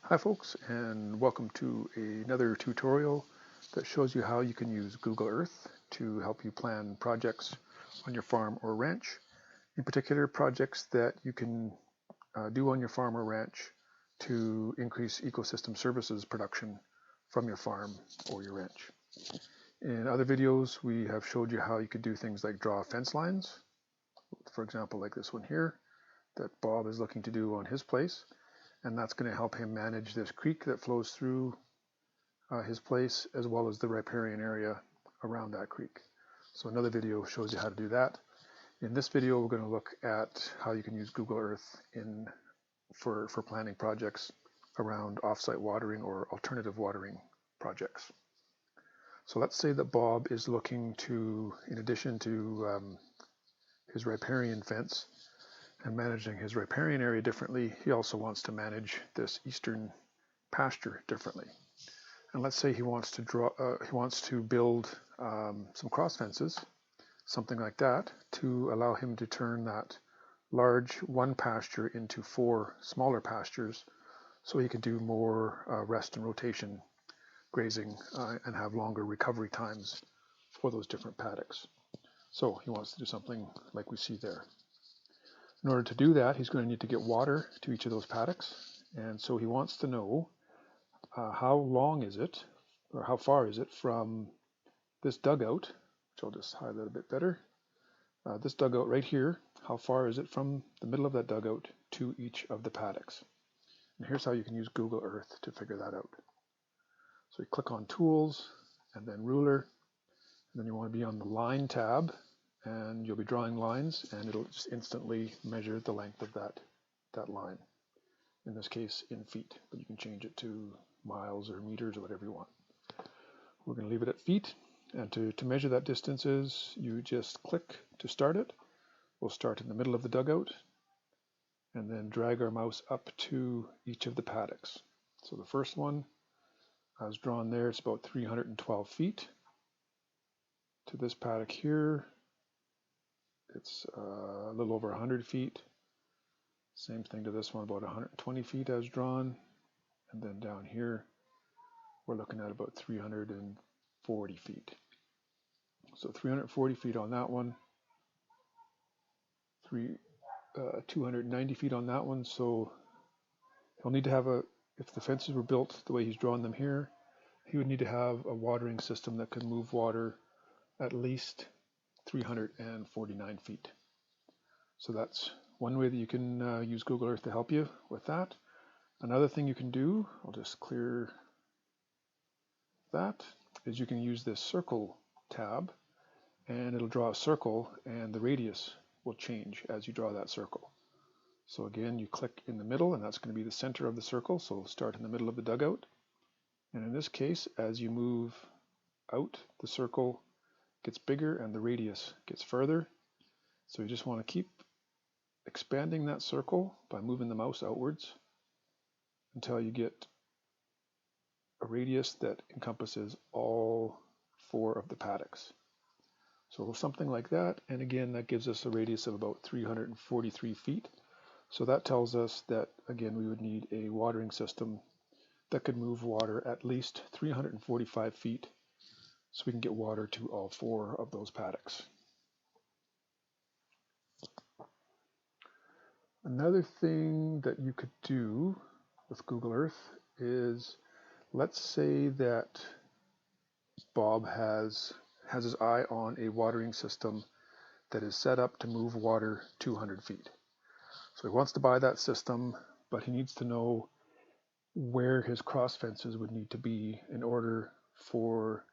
Hi folks, and welcome to another tutorial that shows you how you can use Google Earth to help you plan projects on your farm or ranch. In particular, projects that you can do on your farm or ranch to increase ecosystem services production from your farm or your ranch. In other videos, we have showed you how you could do things like draw fence lines, for example, like this one here, that Bob is looking to do on his place. And that's going to help him manage this creek that flows through his place, as well as the riparian area around that creek. So another video shows you how to do that. In this video, we're going to look at how you can use Google Earth for planning projects around offsite watering or alternative watering projects. So let's say that Bob is looking to, in addition to his riparian fence, and managing his riparian area differently, he also wants to manage this eastern pasture differently. And let's say he wants to build some cross fences, something like that, to allow him to turn that large one pasture into 4 smaller pastures, so he could do more rest and rotation grazing and have longer recovery times for those different paddocks. So he wants to do something like we see there. In order to do that, he's going to need to get water to each of those paddocks, and so he wants to know how long is it, or how far is it from this dugout, which I'll just highlight a bit better. This dugout right here, how far is it from the middle of that dugout to each of the paddocks? And here's how you can use Google Earth to figure that out. So you click on Tools, and then Ruler, and then you want to be on the Line tab, and you'll be drawing lines, and it'll just instantly measure the length of that line. In this case, in feet, but you can change it to miles or meters or whatever you want. We're going to leave it at feet, and to measure that distance you just click to start it. We'll start in the middle of the dugout, and then drag our mouse up to each of the paddocks. So the first one, as drawn there, it's about 312 feet. To this paddock here, it's a little over 100 feet. Same thing to this one, about 120 feet as drawn. And then down here, we're looking at about 340 feet. So 340 feet on that one, 290 feet on that one. So he'll need to have if the fences were built the way he's drawn them here, he would need to have a watering system that could move water at least 349 feet. So that's one way that you can use Google Earth to help you with that. Another thing you can do, I'll just clear that, is you can use this circle tab, and it'll draw a circle, and the radius will change as you draw that circle. So again, you click in the middle, and that's going to be the center of the circle, so start in the middle of the dugout. And in this case, as you move out, the circle gets bigger and the radius gets further. So you just want to keep expanding that circle by moving the mouse outwards until you get a radius that encompasses all 4 of the paddocks. So something like that, and again, that gives us a radius of about 343 feet. So that tells us that, again, we would need a watering system that could move water at least 345 feet, so we can get water to all 4 of those paddocks. Another thing that you could do with Google Earth is, let's say that Bob has his eye on a watering system that is set up to move water 200 feet. So he wants to buy that system, but he needs to know where his cross fences would need to be in order for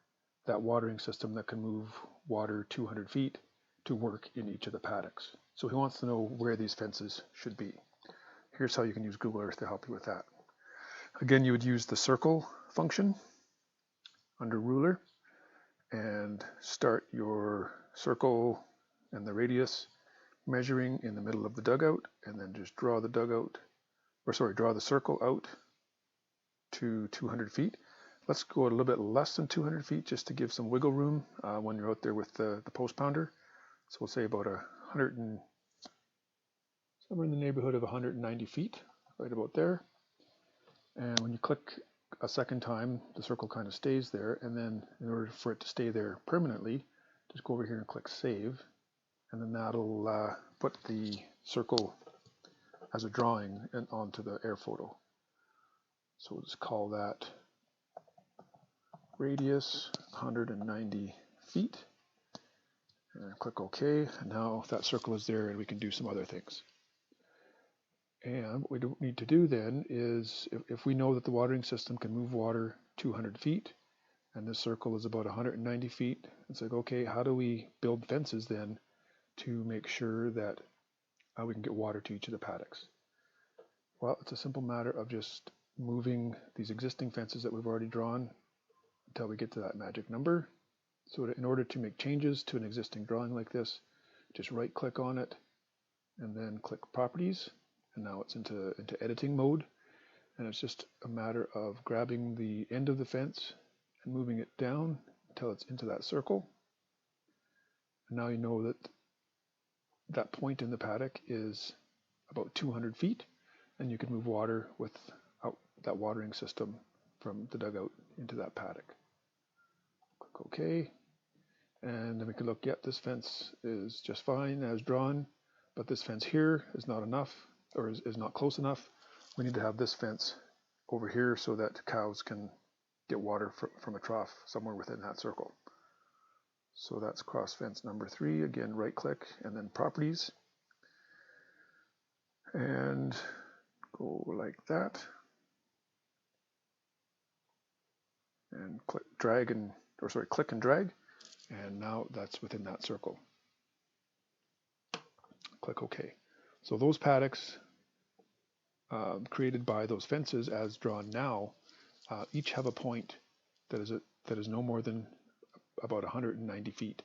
that watering system that can move water 200 feet to work in each of the paddocks. So he wants to know where these fences should be. Here's how you can use Google Earth to help you with that. Again, you would use the circle function under Ruler and start your circle and the radius measuring in the middle of the dugout, and then just draw the circle out to 200 feet. Let's go a little bit less than 200 feet just to give some wiggle room when you're out there with the post pounder. So we'll say about somewhere in the neighborhood of 190 feet, right about there. And when you click a second time, the circle kind of stays there, and then in order for it to stay there permanently, just go over here and click Save, and then that'll put the circle as a drawing and onto the air photo. So we'll just call that radius 190 feet, and click OK, and now that circle is there and we can do some other things. And what we don't need to do then is, if we know that the watering system can move water 200 feet, and this circle is about 190 feet, it's like, okay, how do we build fences then to make sure that we can get water to each of the paddocks? Well, it's a simple matter of just moving these existing fences that we've already drawn until we get to that magic number. So in order to make changes to an existing drawing like this, just right click on it and then click Properties. And now it's into editing mode, and it's just a matter of grabbing the end of the fence and moving it down until it's into that circle. And now you know that that point in the paddock is about 200 feet, and you can move water without that watering system from the dugout into that paddock. Click OK, and then we can look, yep, this fence is just fine as drawn, but this fence here is not enough, or is not close enough. We need to have this fence over here so that cows can get water from a trough somewhere within that circle. So that's cross fence number 3. Again, right click and then Properties, and go like that, and click and drag, and now that's within that circle. Click OK. So those paddocks created by those fences as drawn now, each have a point that is no more than about 190 feet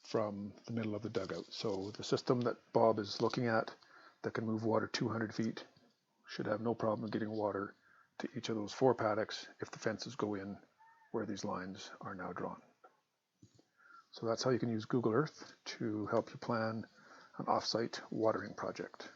from the middle of the dugout. So the system that Bob is looking at that can move water 200 feet should have no problem getting water to each of those 4 paddocks if the fences go in where these lines are now drawn. So that's how you can use Google Earth to help you plan an off-site watering project.